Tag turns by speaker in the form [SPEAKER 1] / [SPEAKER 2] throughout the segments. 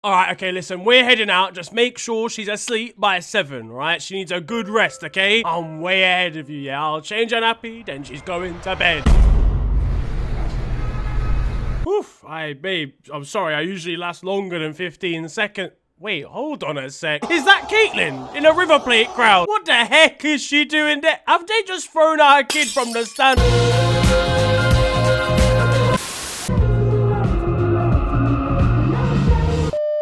[SPEAKER 1] All right, okay, listen, we're heading out. Just make sure she's asleep by 7, right? She needs a good rest, okay? I'm way ahead of you, yeah? I'll change her nappy, then she's going to bed. Oof, babe, I'm sorry, I usually last longer than 15 seconds. Wait, hold on a sec. Is that Caitlin in a River Plate crowd? What the heck is she doing there? Have they just thrown out a kid from the stand?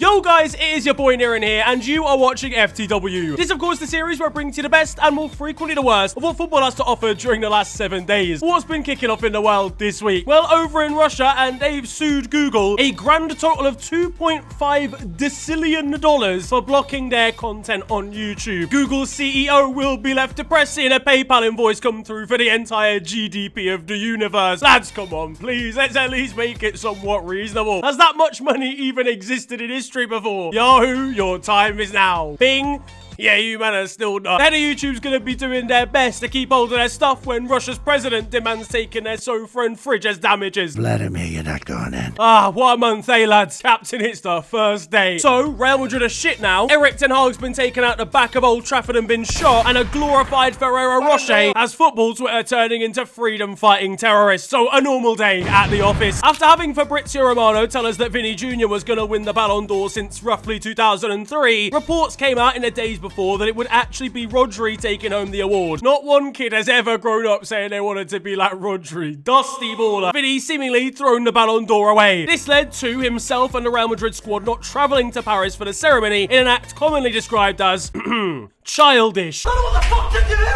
[SPEAKER 1] Yo guys, it is your boy Niren here, and you are watching FTW. This is of course the series where I bring to you the best and more frequently the worst of what football has to offer during the last 7 days. What's been kicking off in the world this week? Well, over in Russia, and they've sued Google a grand total of $2.5 decillion for blocking their content on YouTube. Google's CEO will be left depressed seeing a PayPal invoice come through for the entire GDP of the universe. Lads, come on, please, let's at least make it somewhat reasonable. Has that much money even existed in history before? Yahoo, your time is now. Bing. Yeah, you man are still not. Then YouTube's gonna be doing their best to keep hold of their stuff when Russia's president demands taking their sofa and fridge as damages.
[SPEAKER 2] Vladimir, you're not going in.
[SPEAKER 1] Ah, what a month, eh, lads? Captain, it's the first day. So, Real Madrid are shit now. Eric Ten Hag's been taken out the back of Old Trafford and been shot, and a glorified Ferrero Rocher has football Twitter turning into freedom-fighting terrorists. So, a normal day at the office. After having Fabrizio Romano tell us that Vinny Jr. was gonna win the Ballon d'Or since roughly 2003, reports came out in the days before that it would actually be Rodri taking home the award. Not one kid has ever grown up saying they wanted to be like Rodri. Dusty baller. Vinny seemingly thrown the Ballon d'Or away. This led to himself and the Real Madrid squad not travelling to Paris for the ceremony in an act commonly described as childish.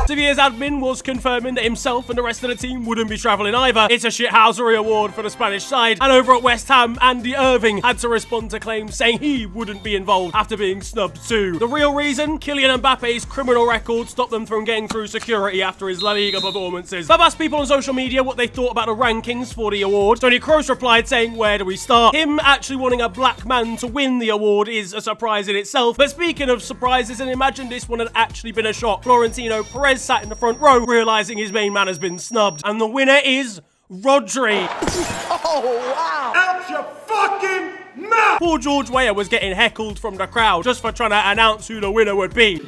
[SPEAKER 1] Seville's admin was confirming that himself and the rest of the team wouldn't be travelling either. It's a shithousery award for the Spanish side, and over at West Ham, Andy Irving had to respond to claims saying he wouldn't be involved after being snubbed too. The real reason? Kylian Mbappe's criminal record stopped them from getting through security after his La Liga performances. I've asked people on social media what they thought about the rankings for the award. Toni Kroos replied saying, where do we start? Him actually wanting a black man to win the award is a surprise in itself. But speaking of surprises, and imagine this one had actually been a shock. Florentino Perez sat in the front row, realizing his main man has been snubbed. And the winner is Rodri.
[SPEAKER 2] Oh, wow.
[SPEAKER 3] Out your fucking mouth!
[SPEAKER 1] Poor George Weah was getting heckled from the crowd just for trying to announce who the winner would be.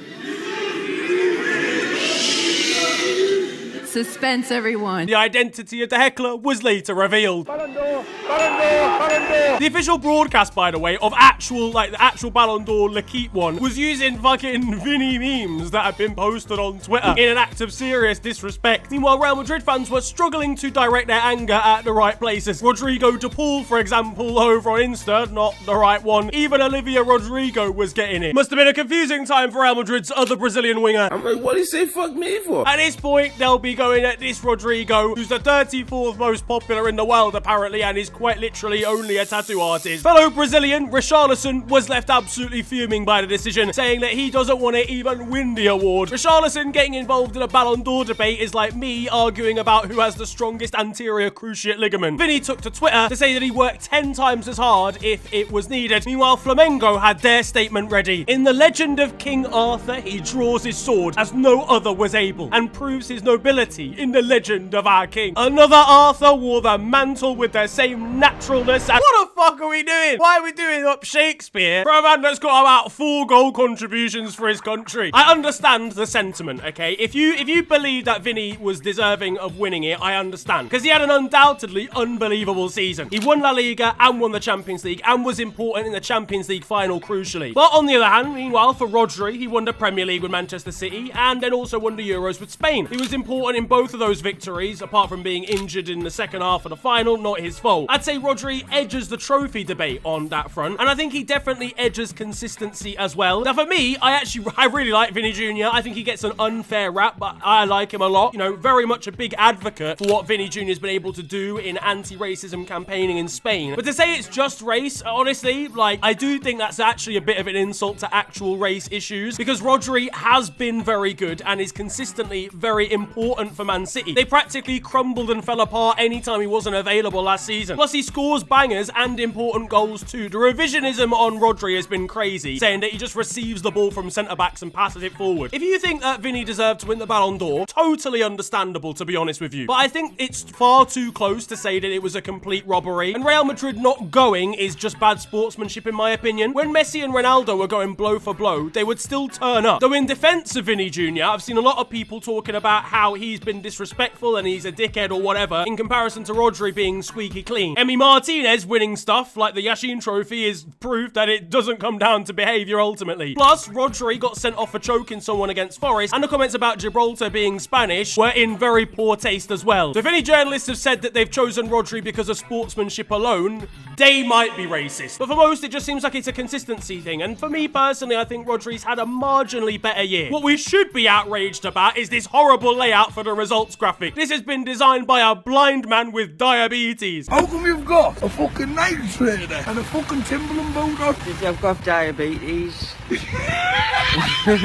[SPEAKER 4] Suspense, everyone.
[SPEAKER 1] The identity of the heckler was later revealed.
[SPEAKER 3] Ballon d'Or, Ballon d'Or, Ballon d'Or.
[SPEAKER 1] The official broadcast, by the way, of the actual Ballon d'Or L'Equipe one was using fucking Vinny memes that had been posted on Twitter in an act of serious disrespect. Meanwhile, Real Madrid fans were struggling to direct their anger at the right places. Rodrigo de Paul, for example, over on Insta, not the right one. Even Olivia Rodrigo was getting it. Must have been a confusing time for Real Madrid's other Brazilian winger.
[SPEAKER 2] I'm like, what did he say fuck me for?
[SPEAKER 1] At this point, they'll be going at this Rodrigo, who's the 34th most popular in the world apparently, and is quite literally only a tattoo artist. Fellow Brazilian Richarlison was left absolutely fuming by the decision, saying that he doesn't want to even win the award. Richarlison getting involved in a Ballon d'Or debate is like me arguing about who has the strongest anterior cruciate ligament. Vinny took to Twitter to say that he worked 10 times as hard if it was needed. Meanwhile, Flamengo had their statement ready. In the legend of King Arthur, he draws his sword as no other was able, and proves his nobility in the legend of our king. Another Arthur wore the mantle with the same naturalness and— what the fuck are we doing? Why are we doing up Shakespeare for a man that's got about 4 goal contributions for his country? I understand the sentiment, okay? If you believe that Vinny was deserving of winning it, I understand. Because he had an undoubtedly unbelievable season. He won La Liga and won the Champions League and was important in the Champions League final, crucially. But on the other hand, meanwhile, for Rodri, he won the Premier League with Manchester City and then also won the Euros with Spain. He was important in both of those victories, apart from being injured in the second half of the final, not his fault. I'd say Rodri edges the trophy debate on that front, and I think he definitely edges consistency as well. Now for me, I really like Vinny Jr. I think he gets an unfair rap, but I like him a lot. You know, very much a big advocate for what Vinny Jr. has been able to do in anti-racism campaigning in Spain. But to say it's just race, honestly, like, I do think that's actually a bit of an insult to actual race issues, because Rodri has been very good and is consistently very important talent for Man City. They practically crumbled and fell apart anytime he wasn't available last season. Plus, he scores bangers and important goals too. The revisionism on Rodri has been crazy, saying that he just receives the ball from centre-backs and passes it forward. If you think that Vinny deserved to win the Ballon d'Or, totally understandable, to be honest with you. But I think it's far too close to say that it was a complete robbery, and Real Madrid not going is just bad sportsmanship in my opinion. When Messi and Ronaldo were going blow for blow, they would still turn up. Though in defense of Vinny Jr., I've seen a lot of people talking about how he's been disrespectful and he's a dickhead or whatever, in comparison to Rodri being squeaky clean. Emi Martinez winning stuff like the Yashin Trophy is proof that it doesn't come down to behaviour ultimately. Plus, Rodri got sent off for choking someone against Forest, and the comments about Gibraltar being Spanish were in very poor taste as well. So if any journalists have said that they've chosen Rodri because of sportsmanship alone, they might be racist. But for most, it just seems like it's a consistency thing, and for me personally, I think Rodri's had a marginally better year. What we should be outraged about is this horrible layout for the results graphic. This has been designed by a blind man with diabetes.
[SPEAKER 2] How come you've got a fucking night trader and a fucking Timberland boot on?
[SPEAKER 4] I've got diabetes.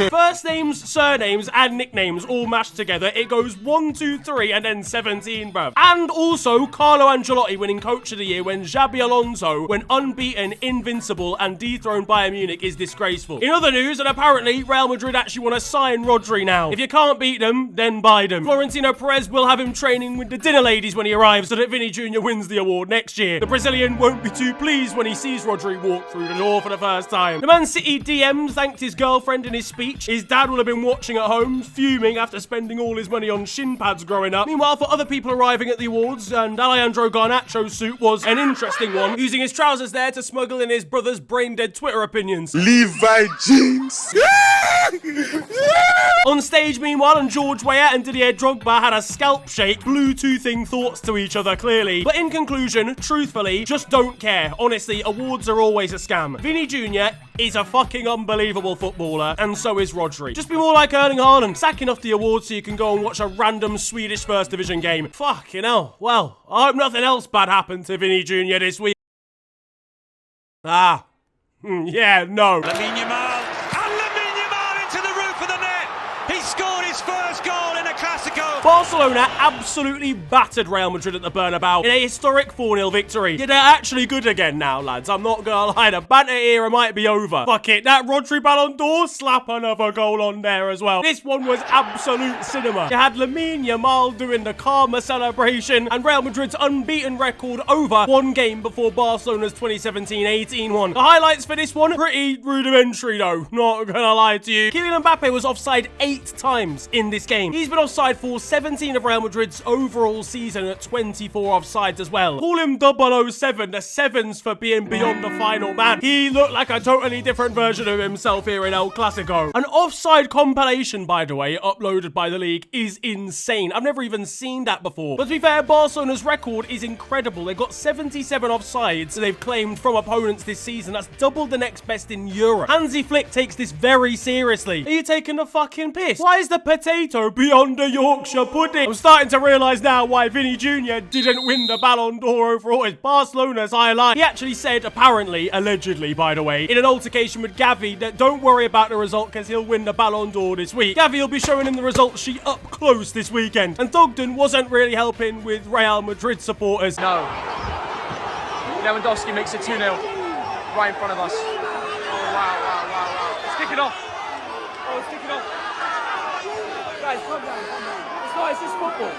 [SPEAKER 1] First names, surnames, and nicknames all mashed together. It goes 1, 2, 3, and then 17, bruv. And also, Carlo Ancelotti winning Coach of the Year when Xabi Alonso went unbeaten, invincible, and dethroned Bayern Munich is disgraceful. In other news, and apparently, Real Madrid actually want to sign Rodri now. If you can't beat them, then buy them. Florentino Perez will have him training with the dinner ladies when he arrives so that Vinny Jr. wins the award next year. The Brazilian won't be too pleased when he sees Rodri walk through the door for the first time. The Man City DM thanked his girlfriend in his speech. His dad will have been watching at home, fuming after spending all his money on shin pads growing up. Meanwhile, for other people arriving at the awards, and Alejandro Garnacho's suit was an interesting one, using his trousers there to smuggle in his brother's brain-dead Twitter opinions.
[SPEAKER 3] Levi Jeans.
[SPEAKER 1] On stage, meanwhile, and George Weah and Didier Drogba had a scalp shake, Bluetoothing thoughts to each other, clearly. But in conclusion, truthfully, just don't care. Honestly, awards are always a scam. Vinny Jr. is a fucking unbelievable footballer, and so is Rodri. Just be more like Erling Haaland, sacking off the awards so you can go and watch a random Swedish First Division game. Fucking hell. Well, I hope nothing else bad happened to Vinny Jr. this week. Yeah, no.
[SPEAKER 5] Lamine Yamal, and Lamine Yamal into the roof of the net. He scored his first goal in a Clasico.
[SPEAKER 1] Barcelona absolutely battered Real Madrid at the Bernabeu in a historic 4-0 victory. Yeah, they're actually good again now, lads. I'm not gonna lie, the banter era might be over. Fuck it, that Rodri Ballon d'Or, slap another goal on there as well. This one was absolute cinema. You had Lamine Yamal doing the karma celebration, and Real Madrid's unbeaten record over one game before Barcelona's 2017-18 one. The highlights for this one, pretty rudimentary though, not gonna lie to you. Kylian Mbappe was offside 8 times in this game. He's been offside for 17 of Real Madrid's overall season at 24 offsides as well. Call him 007, the sevens for being beyond the final man. He looked like a totally different version of himself here in El Clasico. An offside compilation, by the way, uploaded by the league, is insane. I've never even seen that before. But to be fair, Barcelona's record is incredible. They've got 77 offsides they've claimed from opponents this season. That's double the next best in Europe. Hansi Flick takes this very seriously. Are you taking the fucking piss? Why is the potato beyond the Yorkshire pudding? I'm starting to realise now why Vinny Jr. didn't win the Ballon d'Or overall. It's Barcelona's highlight. He actually said, apparently, allegedly, by the way, in an altercation with Gavi, that don't worry about the result because he'll win the Ballon d'Or this week. Gavi will be showing him the results sheet up close this weekend. And Thogden wasn't really helping with Real Madrid supporters.
[SPEAKER 6] No. Lewandowski makes it 2-0 right in front of us. Oh, wow. It's kicking off. Oh, it's kicking off. Guys, calm down. It's just football.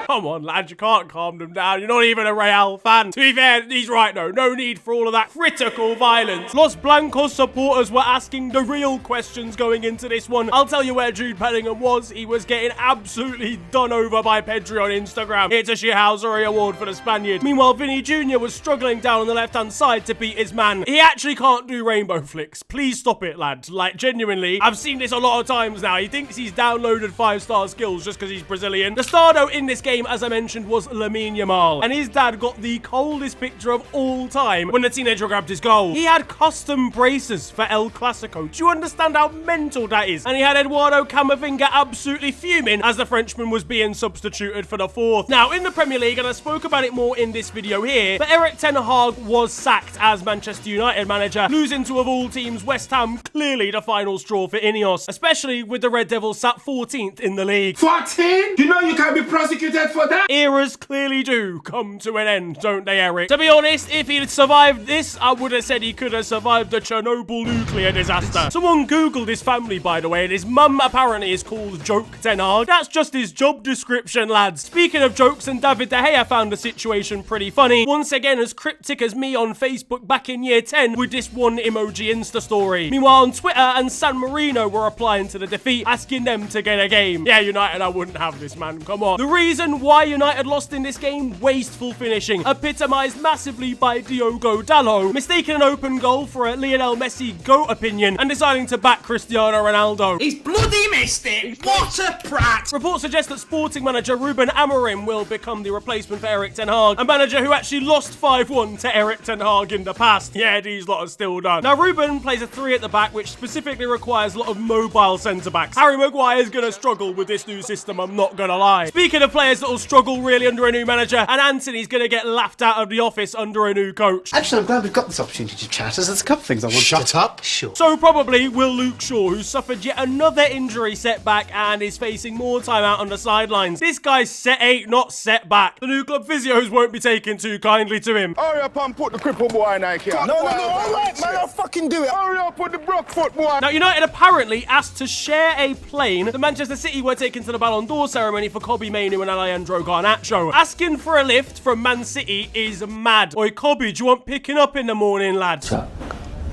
[SPEAKER 1] Come on, lad, you can't calm them down. You're not even a Real fan. To be fair, he's right, though. No need for all of that critical violence. Los Blancos supporters were asking the real questions going into this one. I'll tell you where Jude Bellingham was. He was getting absolutely done over by Pedri on Instagram. It's a shithousery award for the Spaniard. Meanwhile, Vinny Jr. was struggling down on the left-hand side to beat his man. He actually can't do rainbow flicks. Please stop it, lad. Like, genuinely, I've seen this a lot of times now. He thinks he's downloaded 5-star skills just because he's Brazilian. The star, though, in this game, as I mentioned, was Lamine Yamal, and his dad got the coldest picture of all time when the teenager grabbed his goal. He had custom braces for El Clasico. Do you understand how mental that is? And he had Eduardo Camavinga absolutely fuming as the Frenchman was being substituted for the fourth. Now, in the Premier League, and I spoke about it more in this video here, but Erik ten Hag was sacked as Manchester United manager, losing to, of all teams, West Ham, clearly the final straw for Ineos, especially with the Red Devils sat 14th in the league.
[SPEAKER 2] 14? You know you can be prosecuted for that?
[SPEAKER 1] Eras clearly do come to an end, don't they, Eric? To be honest, if he'd survived this, I would have said he could have survived the Chernobyl nuclear disaster. Someone googled his family, by the way, and his mum apparently is called Joke ten Hag. That's just his job description, lads. Speaking of jokes, and David De Gea found the situation pretty funny, once again as cryptic as me on Facebook back in year 10 with this one emoji Insta story. Meanwhile, on Twitter and San Marino were replying to the defeat, asking them to get a game. Yeah, United, I wouldn't have this, man. Come on. The reason why United lost in this game, wasteful finishing, epitomised massively by Diogo Dalot, mistaking an open goal for a Lionel Messi GOAT opinion, and deciding to back Cristiano Ronaldo.
[SPEAKER 7] He's bloody missed it! What a prat!
[SPEAKER 1] Reports suggest that Sporting manager Ruben Amorim will become the replacement for Erik ten Hag, a manager who actually lost 5-1 to Erik ten Hag in the past. Yeah, these lot are still done. Now, Ruben plays a 3 at the back, which specifically requires a lot of mobile centre-backs. Harry Maguire's going to struggle with this new system, I'm not going to lie. Speaking of players that will struggle really under a new manager, and Anthony's going to get laughed out of the office under a new coach.
[SPEAKER 8] Actually, I'm glad we've got this opportunity to chat, as there's a couple of things I want to...
[SPEAKER 3] Shut up.
[SPEAKER 8] Sure.
[SPEAKER 1] So probably will Luke Shaw, who suffered yet another injury setback and is facing more time out on the sidelines. This guy's set 8, not set back. The new club physios won't be taking too kindly to him.
[SPEAKER 2] Hurry up and put the cripple boy in here. No, all right, man, I'll fucking do it. Hurry up with the Brookfoot boy.
[SPEAKER 1] Now, United apparently asked to share a plane that Manchester City were taken to the Ballon d'Or ceremony for Kobbie Mainoo and Alejandro Garnacho. Asking for a lift from Man City is mad. Oi, Kobbie, do you want picking up in the morning, lad?
[SPEAKER 9] Jack,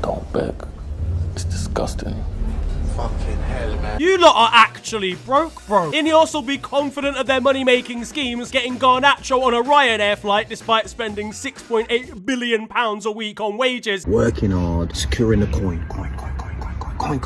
[SPEAKER 9] don't beg. It's disgusting.
[SPEAKER 3] Fucking hell, man.
[SPEAKER 1] You lot are actually broke, bro. Ineos will be confident of their money-making schemes, getting Garnacho on a Ryanair flight despite spending £6.8 billion a week on wages.
[SPEAKER 10] Working hard, securing the coin.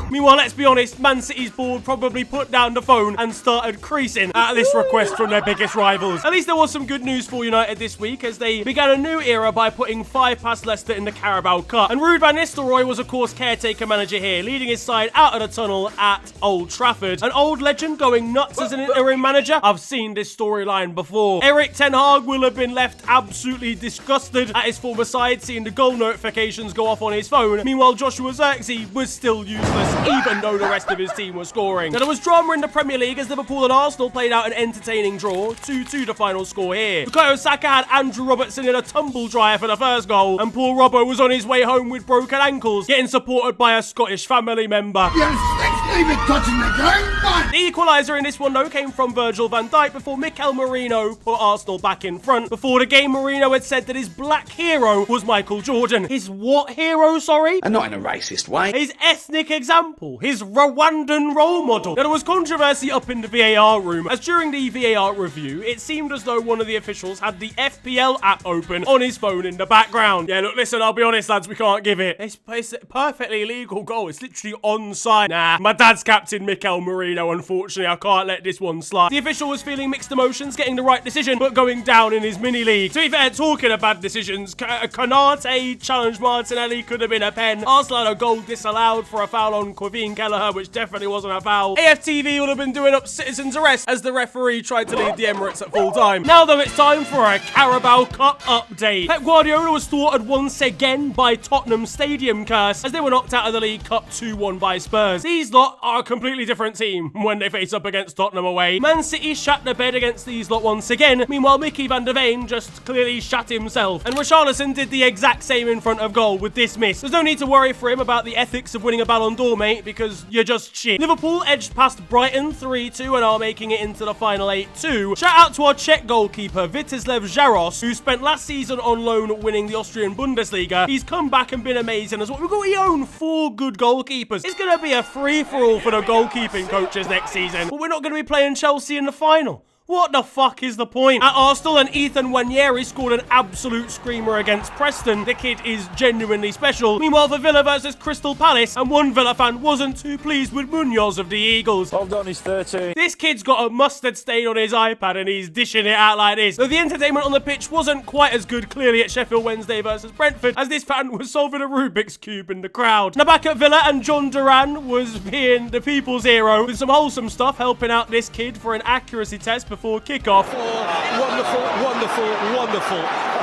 [SPEAKER 1] Meanwhile, let's be honest, Man City's board probably put down the phone and started creasing at this request from their biggest rivals. At least there was some good news for United this week, as they began a new era by putting 5 past Leicester in the Carabao Cup. And Ruud van Nistelrooy was, of course, caretaker manager here, leading his side out of the tunnel at Old Trafford. An old legend going nuts as an interim manager? I've seen this storyline before. Erik ten Hag will have been left absolutely disgusted at his former side, seeing the goal notifications go off on his phone. Meanwhile, Joshua Zirkzee was still useless, even though the rest of his team was scoring. Now, there was drama in the Premier League as Liverpool and Arsenal played out an entertaining draw, 2-2 the final score here. Bukayo Saka had Andrew Robertson in a tumble dryer for the first goal, and poor Robbo was on his way home with broken ankles, getting supported by a Scottish family member.
[SPEAKER 2] Leave it touching the game, man.
[SPEAKER 1] The equaliser in this one, though, came from Virgil van Dijk before Mikel Merino put Arsenal back in front. Before the game, Merino had said that his black hero was Michael Jordan. His what hero, sorry?
[SPEAKER 7] And not in a racist way.
[SPEAKER 1] His ethnic example, his Rwandan role model. Now, there was controversy up in the VAR room, as during the VAR review, it seemed as though one of the officials had the FPL app open on his phone in the background. Yeah, look, listen, I'll be honest, lads, we can't give it. It's a perfectly legal goal. It's literally onside. Nah, my dad's captain, Mikel Merino. Unfortunately, I can't let this one slide. The official was feeling mixed emotions, getting the right decision, but going down in his mini-league. To be fair, talking of bad decisions, Konate challenged Martinelli, could have been a pen. Arsenal had a goal disallowed for a foul on Quaveen Kelleher, which definitely wasn't a foul. AFTV would have been doing up citizens' arrest as the referee tried to lead the Emirates at full time. Now, though, it's time for a Carabao Cup update. Pep Guardiola was thwarted once again by Tottenham Stadium curse as they were knocked out of the League Cup 2-1 by Spurs. These lot are a completely different team when they face up against Tottenham away. Man City shat the bed against these lot once again. Meanwhile, Mickey van der Veen just clearly shat himself. And Richarlison did the exact same in front of goal with this miss. There's no need to worry for him about the ethics of winning a Ballon d'Or, mate, because you're just shit. Liverpool edged past Brighton 3-2 and are making it into the final 8-2. Shout out to our Czech goalkeeper, Vítězslav Jaros, who spent last season on loan winning the Austrian Bundesliga. He's come back and been amazing as well. We've got our own 4 good goalkeepers. It's going to be a free-for-all for the goalkeeping coaches next season. But we're not going to be playing Chelsea in the final. What the fuck is the point? At Arsenal, and Ethan Wanyeri scored an absolute screamer against Preston. The kid is genuinely special. Meanwhile, for Villa versus Crystal Palace, and one Villa fan wasn't too pleased with Munoz of the Eagles.
[SPEAKER 5] Hold on, he's 13.
[SPEAKER 1] This kid's got a mustard stain on his iPad and he's dishing it out like this. Though the entertainment on the pitch wasn't quite as good clearly at Sheffield Wednesday versus Brentford, as this fan was solving a Rubik's Cube in the crowd. Now back at Villa, and John Duran was being the people's hero with some wholesome stuff, helping out this kid for an accuracy test before kickoff.
[SPEAKER 5] Oh, wonderful, wonderful, wonderful.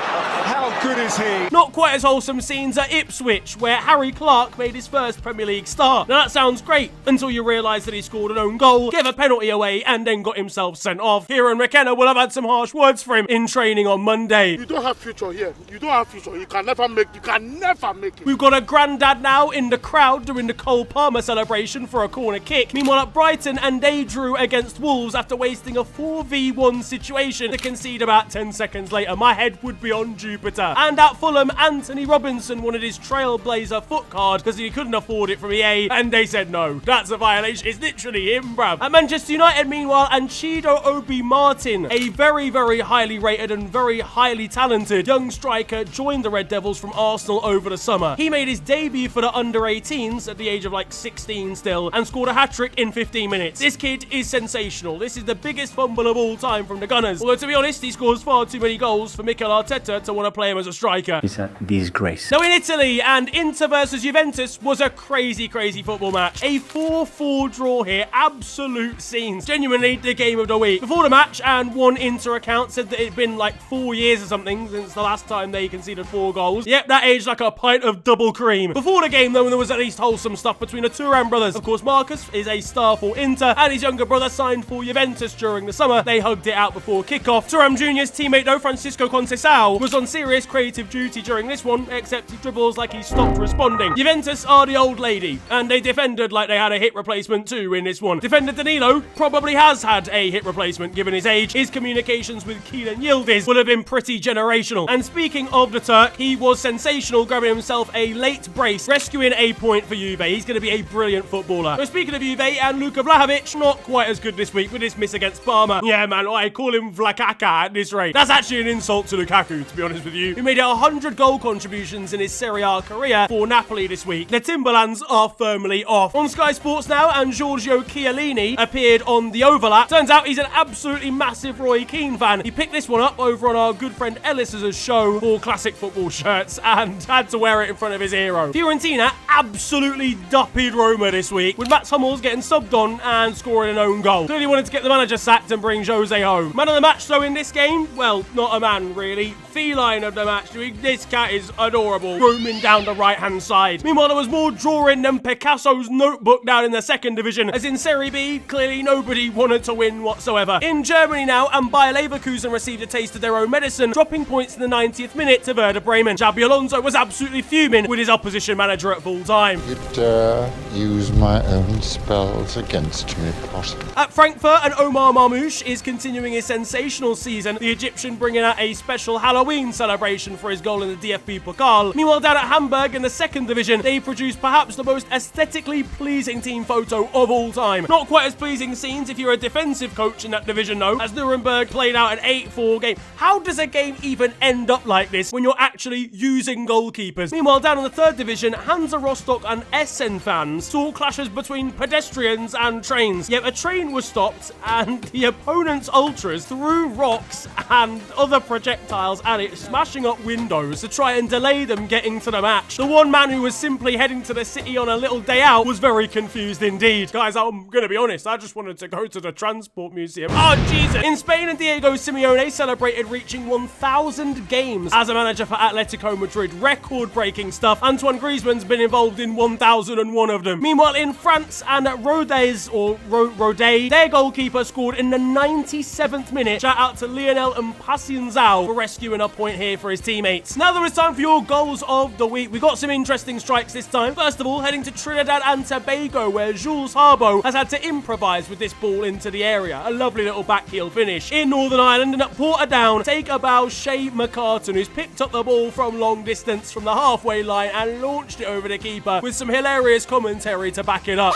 [SPEAKER 5] How good is he?
[SPEAKER 1] Not quite as wholesome scenes at Ipswich, where Harry Clark made his first Premier League start. Now that sounds great, until you realise that he scored an own goal, gave a penalty away, and then got himself sent off. Kieran McKenna will have had some harsh words for him in training on Monday.
[SPEAKER 2] You don't have future here. You don't have future. You can never make it.
[SPEAKER 1] We've got a granddad now in the crowd doing the Cole Palmer celebration for a corner kick. Meanwhile at Brighton, and they drew against Wolves after wasting a 4v1 situation to concede about 10 seconds later. My head would be on Jupiter. And at Fulham, Anthony Robinson wanted his Trailblazer foot card because he couldn't afford it from EA, and they said no. That's a violation. It's literally him, bruv. At Manchester United, meanwhile, and Chido Obi Martin, a very, very highly rated and very highly talented young striker, joined the Red Devils from Arsenal over the summer. He made his debut for the under-18s at the age of like 16 still, and scored a hat-trick in 15 minutes. This kid is sensational. This is the biggest fumble of all time from the Gunners. Although, to be honest, he scores far too many goals for Mikel Arteta to want to play him as a striker.
[SPEAKER 10] It's a disgrace.
[SPEAKER 1] Now in Italy, and Inter versus Juventus was a crazy, crazy football match. A 4-4 draw here. Absolute scenes. Genuinely the game of the week. Before the match, and one Inter account said that it'd been like 4 years or something since the last time they conceded 4 goals. Yep, that aged like a pint of double cream. Before the game, though, there was at least wholesome stuff between the Thuram brothers. Of course, Marcus is a star for Inter, and his younger brother signed for Juventus during the summer. They hugged it out before kickoff. Thuram Jr.'s teammate, though, Francisco Conceição, was on serious creative duty during this one, except he dribbles like he stopped responding. Juventus are the old lady, and they defended like they had a hip replacement too in this one. Defender Danilo probably has had a hip replacement given his age. His communications with Keelan Yildiz will have been pretty generational. And speaking of the Turk, he was sensational, grabbing himself a late brace, rescuing a point for Juve. He's going to be a brilliant footballer. So speaking of Juve, and Luka Vlahovic, not quite as good this week with his miss against Parma. Yeah, man, I call him Vlakaka at this rate. That's actually an insult to Lukaku, to be honest with you, who made it 100 goal contributions in his Serie A career for Napoli this week. The Timberlands are firmly off. On Sky Sports now, and Giorgio Chiellini appeared on the overlap. Turns out he's an absolutely massive Roy Keane fan. He picked this one up over on our good friend Ellis's show for classic football shirts and had to wear it in front of his hero. Fiorentina absolutely duppied Roma this week, with Mats Hummels getting subbed on and scoring an own goal. Clearly wanted to get the manager sacked and bring Jose home. Man of the match, though, in this game, well, not a man really. Feline of the match. This cat is adorable, roaming down the right-hand side. Meanwhile, there was more drawing than Picasso's notebook down in the second division, as in Serie B, clearly nobody wanted to win whatsoever. In Germany now, and Bayer Leverkusen received a taste of their own medicine, dropping points in the 90th minute to Werder Bremen. Xabi Alonso was absolutely fuming with his opposition manager at full time.
[SPEAKER 11] You dare use my own spells against me, Potter.
[SPEAKER 1] At Frankfurt, and Omar Marmouche is continuing his sensational season, the Egyptian bringing out a special Halloween celebration for his goal in the DFB Pokal. Meanwhile, down at Hamburg in the second division, they produced perhaps the most aesthetically pleasing team photo of all time. Not quite as pleasing scenes if you're a defensive coach in that division, though, as Nuremberg played out an 8-4 game. How does a game even end up like this when you're actually using goalkeepers? Meanwhile, down in the third division, Hansa Rostock and Essen fans saw clashes between pedestrians and trains. Yet a train was stopped, and the opponent's ultras threw rocks and other projectiles at it, smashing up windows to try and delay them getting to the match. The one man who was simply heading to the city on a little day out was very confused indeed. Guys, I'm gonna be honest, I just wanted to go to the Transport Museum. Oh, Jesus! In Spain, and Diego Simeone celebrated reaching 1,000 games as a manager for Atletico Madrid. Record-breaking stuff. Antoine Griezmann's been involved in 1,001 of them. Meanwhile, in France, and Rodez, or Rodé, their goalkeeper scored in the 97th minute. Shout out to Lionel Mpacienzao for rescuing a point here for his teammates. Now there is time for your goals of the week. We got some interesting strikes this time. First of all, heading to Trinidad and Tobago, where Jules Harbo has had to improvise with this ball into the area. A lovely little backheel finish. In Northern Ireland, and at Portadown, take a bow Shay McCartan, who's picked up the ball from long distance from the halfway line and launched it over the keeper with some hilarious commentary to back it up.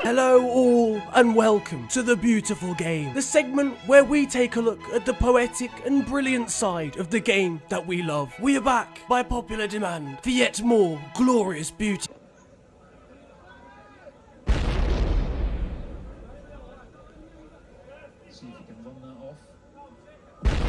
[SPEAKER 1] Hello all and welcome to The Beautiful Game, the segment where we take a look at the poetic and brilliant side of the game that we love. We are back by popular demand for yet more glorious beauty.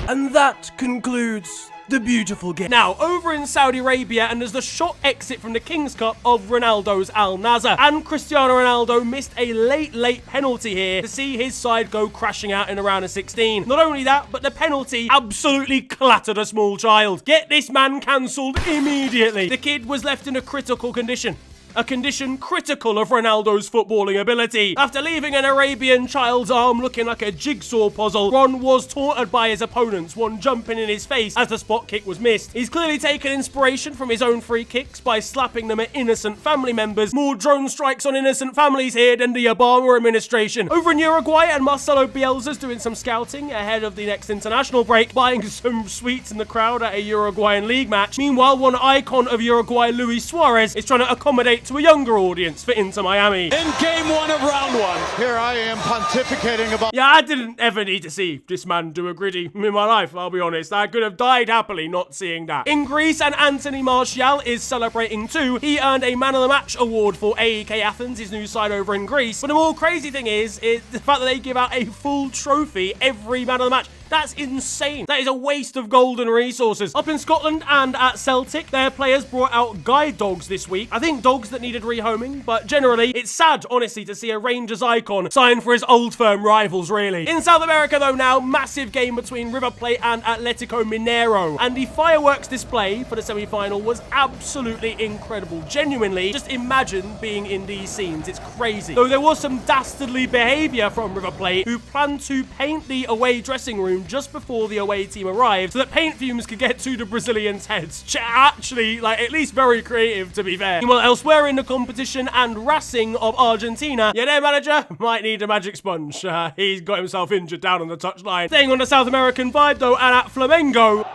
[SPEAKER 1] And that concludes The Beautiful Game. Now, over in Saudi Arabia, and as the shot exit from the King's Cup of Ronaldo's Al Nassr, and Cristiano Ronaldo missed a late penalty here to see his side go crashing out in a round of 16. Not only that, but the penalty absolutely clattered a small child. Get this man cancelled immediately. The kid was left in a critical condition. A condition critical of Ronaldo's footballing ability. After leaving an Arabian child's arm looking like a jigsaw puzzle, Ron was taunted by his opponents, one jumping in his face as the spot kick was missed. He's clearly taken inspiration from his own free kicks by slapping them at innocent family members. More drone strikes on innocent families here than the Obama administration. Over in Uruguay, and Marcelo Bielsa's doing some scouting ahead of the next international break, buying some sweets in the crowd at a Uruguayan league match. Meanwhile, one icon of Uruguay, Luis Suarez, is trying to accommodate to a younger audience for Inter Miami.
[SPEAKER 5] In game one of round one.
[SPEAKER 2] Here I am pontificating about...
[SPEAKER 1] Yeah, I didn't ever need to see this man do a gritty in my life, I'll be honest. I could have died happily not seeing that. In Greece, and Anthony Martial is celebrating too. He earned a Man of the Match award for AEK Athens, his new side over in Greece. But the more crazy thing is the fact that they give out a full trophy every Man of the Match. That's insane. That is a waste of golden resources. Up in Scotland and at Celtic, their players brought out guide dogs this week. I think dogs that needed rehoming, but generally, it's sad, honestly, to see a Rangers icon sign for his old firm rivals, really. In South America, though, now, massive game between River Plate and Atletico Mineiro. And the fireworks display for the semi-final was absolutely incredible. Genuinely, just imagine being in these scenes. It's crazy. Though there was some dastardly behavior from River Plate, who planned to paint the away dressing room just before the away team arrived so that paint fumes could get to the Brazilians' heads. Actually, like, at least very creative, to be fair. Meanwhile, elsewhere in the competition, and Racing of Argentina, yeah, their manager might need a magic sponge. He's got himself injured down on the touchline. Staying on the South American vibe, though, and at Flamengo...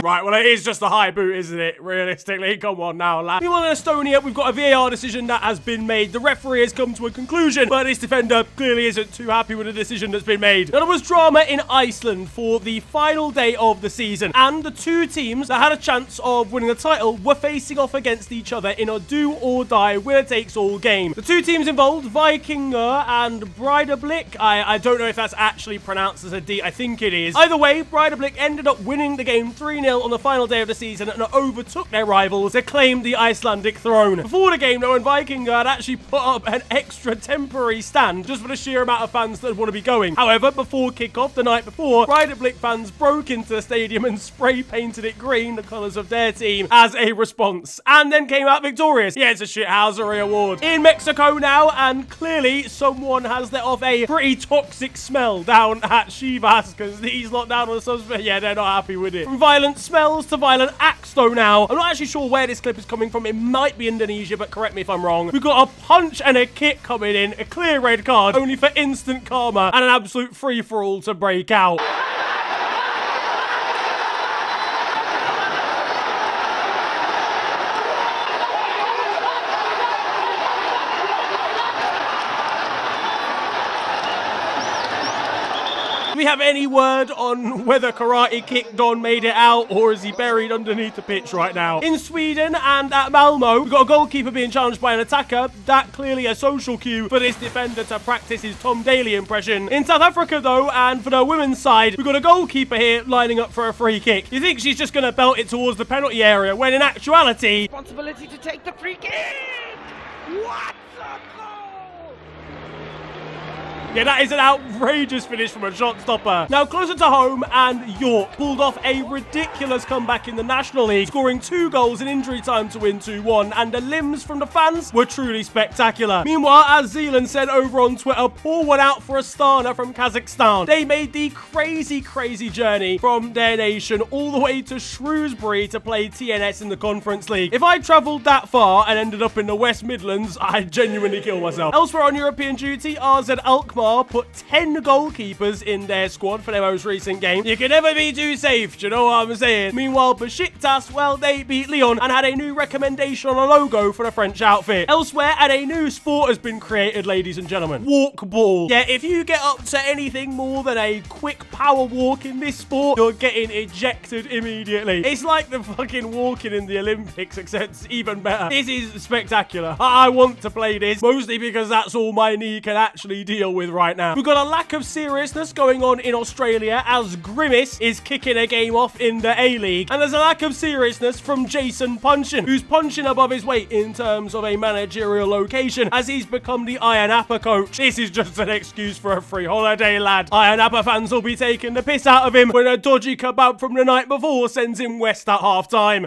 [SPEAKER 1] Right, well, it is just a high boot, isn't it? Realistically, come on now, lad. Meanwhile, in Estonia, we've got a VAR decision that has been made. The referee has come to a conclusion, but this defender clearly isn't too happy with the decision that's been made. Now, there was drama in Iceland for the final day of the season, and the two teams that had a chance of winning the title were facing off against each other in a do-or-die, winner-takes-all game. The two teams involved, Vikingur and Breidablik. I don't know if that's actually pronounced as a D. I think it is. Either way, Breidablik ended up winning the game 3-0 on the final day of the season and overtook their rivals to claim the Icelandic throne. Before the game, though, and Vikingur had actually put up an extra temporary stand just for the sheer amount of fans that would want to be going. However, before kickoff the night before, Breidablik fans broke into the stadium and spray painted it green, the colours of their team, as a response, and then came out victorious. Yeah, it's a shithousery award. In Mexico now, and clearly someone has let off a pretty toxic smell down at Chivas, because he's locked down on the suspect. Yeah, they're not happy with it. From violent smells to violent acts, though, now. I'm not actually sure where this clip is coming from. It might be Indonesia, but correct me if I'm wrong. We've got a punch and a kick coming in, a clear red card, only for instant karma, and an absolute free-for-all to break out. Do we have any word on whether Karate Kick Don made it out, or is he buried underneath the pitch right now? In Sweden and at Malmo, we've got a goalkeeper being challenged by an attacker. That clearly a social cue for this defender to practice his Tom Daley impression. In South Africa, though, and for the women's side, we've got a goalkeeper here lining up for a free kick. You think she's just going to belt it towards the penalty area, when in actuality...
[SPEAKER 4] Responsibility to take the free kick! What the goal!
[SPEAKER 1] Yeah, that is an outrageous finish from a shot stopper. Now, closer to home, and York pulled off a ridiculous comeback in the National League, scoring 2 goals in injury time to win 2-1, and the limbs from the fans were truly spectacular. Meanwhile, as Zealand said over on Twitter, pour one out for Astana from Kazakhstan. They made the crazy journey from their nation all the way to Shrewsbury to play TNS in the Conference League. If I travelled that far and ended up in the West Midlands, I'd genuinely kill myself. Elsewhere on European duty, RZ Alkmaar Neymar put 10 goalkeepers in their squad for their most recent game. You can never be too safe, do you know what I'm saying? Meanwhile, Besiktas, well, they beat Lyon and had a new recommendation on a logo for the French outfit. Elsewhere, and a new sport has been created, ladies and gentlemen. Walk ball. Yeah, if you get up to anything more than a quick power walk in this sport, you're getting ejected immediately. It's like the fucking walking in the Olympics, except it's even better. This is spectacular. I want to play this, mostly because that's all my knee can actually deal with right now. We've got a lack of seriousness going on in Australia as Grimace is kicking a game off in the A-League. And there's a lack of seriousness from Jason Punchin, who's punching above his weight in terms of a managerial location as he's become the Iron Appa coach. This is just an excuse for a free holiday, lad. Iron Appa fans will be taking the piss out of him when a dodgy kebab from the night before sends him west at half-time.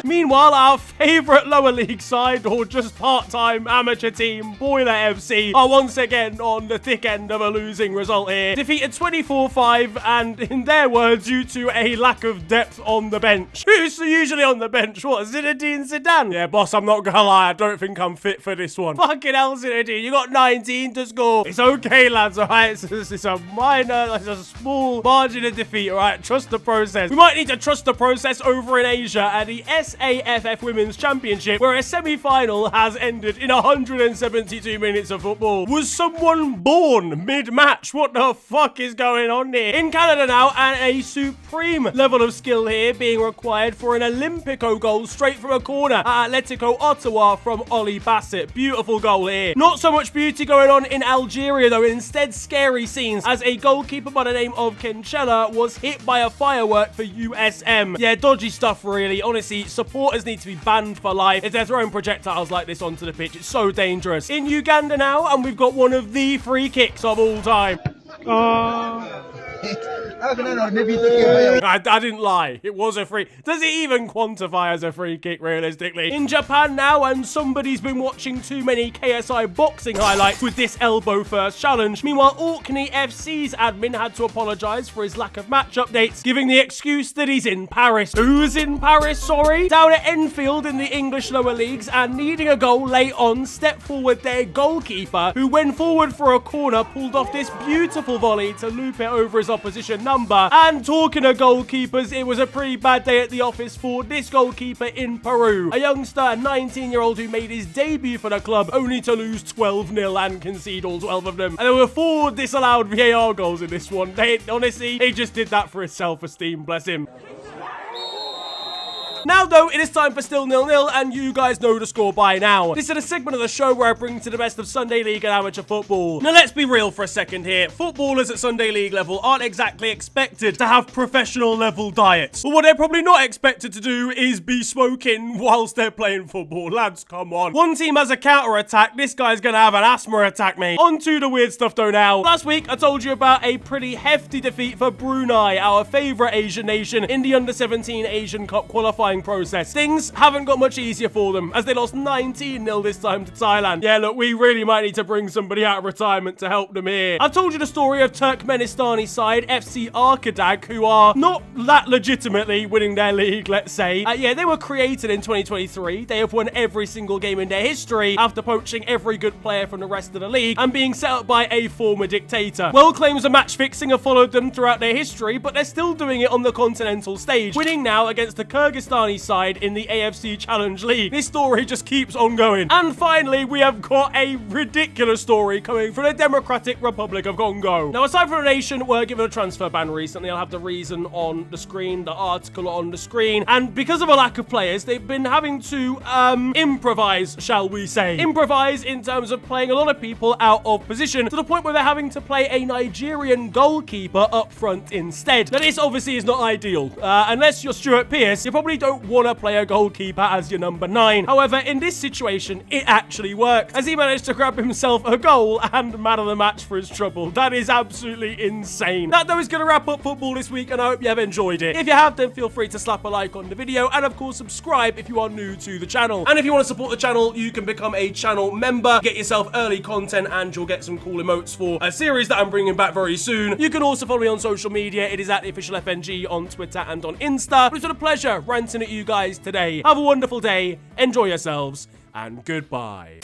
[SPEAKER 1] Meanwhile, our favourite lower league side, or just part-time amateur team, Boiler FC, are once again on the thick end of a losing result here. Defeated 24-5, and in their words, due to a lack of depth on the bench. Who's usually on the bench? What, Zinedine Zidane? Yeah, boss, I'm not gonna lie, I don't think I'm fit for this one. Fucking hell, Zinedine, you got 19 to score. It's okay, lads, alright? It's a minor, it's a small margin of defeat, alright? Trust the process. We might need to trust the process over in Asia at the SAFF Women's Championship, where a semi-final has ended in 172 minutes of football. Was someone born mid-match? What the fuck is going on here? In Canada now, and a supreme level of skill here being required for an Olympico goal straight from a corner at Atletico Ottawa from Ollie Bassett. Beautiful goal here. Not so much beauty going on in Algeria though, instead scary scenes as a goalkeeper by the name of Kenchella was hit by a firework for USM. Yeah, dodgy stuff really. Honestly, supporters need to be banned for life if they're throwing projectiles like this onto the pitch. It's so dangerous. In Uganda now, and we've got one of the free kicks of all time. I didn't lie. It was a free. Does it even quantify as a free kick realistically? In Japan now, and somebody's been watching too many KSI boxing highlights with this elbow first challenge. Meanwhile, Orkney FC's admin had to apologise for his lack of match updates, giving the excuse that he's in Paris. Who's in Paris, sorry? Down at Enfield in the English lower leagues and needing a goal late on, stepped forward their goalkeeper, who went forward for a corner, pulled off this beautiful volley to loop it over his opposition number. And talking of goalkeepers, it was a pretty bad day at the office for this goalkeeper in Peru. A youngster, a 19-year-old who made his debut for the club, only to lose 12-0 and concede all 12 of them. And there were 4 disallowed VAR goals in this one. Honestly, he just did that for his self-esteem, bless him. Now, though, it is time for Still 0-0, and you guys know the score by now. This is a segment of the show where I bring to the best of Sunday League and amateur football. Now, let's be real for a second here. Footballers at Sunday League level aren't exactly expected to have professional level diets. But what they're probably not expected to do is be smoking whilst they're playing football. Lads, come on. One team has a counter-attack. This guy's gonna have an asthma attack, mate. On to the weird stuff, though, now. Last week, I told you about a pretty hefty defeat for Brunei, our favourite Asian nation, in the Under-17 Asian Cup qualifying process. Things haven't got much easier for them as they lost 19-0 this time to Thailand. Yeah, look, we really might need to bring somebody out of retirement to help them here. I've told you the story of Turkmenistani side FC Arkadag, who are not that legitimately winning their league, let's say. Yeah, they were created in 2023. They have won every single game in their history after poaching every good player from the rest of the league and being set up by a former dictator. Well, claims of match fixing have followed them throughout their history, but they're still doing it on the continental stage, winning now against the Kyrgyzstani side in the AFC Challenge League. This story just keeps on going. And finally, we have got a ridiculous story coming from the Democratic Republic of Congo. Now, aside from the nation, we're given a transfer ban recently. I'll have the reason on the screen, the article on the screen. And because of a lack of players, they've been having to, improvise, shall we say. Improvise in terms of playing a lot of people out of position to the point where they're having to play a Nigerian goalkeeper up front instead. Now, this obviously is not ideal. Unless you're Stuart Pearce, you probably don't want to play a goalkeeper as your number 9. However, in this situation, it actually worked, as he managed to grab himself a goal and man of the match for his trouble. That is absolutely insane. That, though, is going to wrap up football this week, and I hope you have enjoyed it. If you have, then feel free to slap a like on the video, and of course, subscribe if you are new to the channel. And if you want to support the channel, you can become a channel member, get yourself early content, and you'll get some cool emotes for a series that I'm bringing back very soon. You can also follow me on social media. It is at the official FNG on Twitter and on Insta. But it's been a pleasure ranting shouting at you guys today. Have a wonderful day, enjoy yourselves, and goodbye.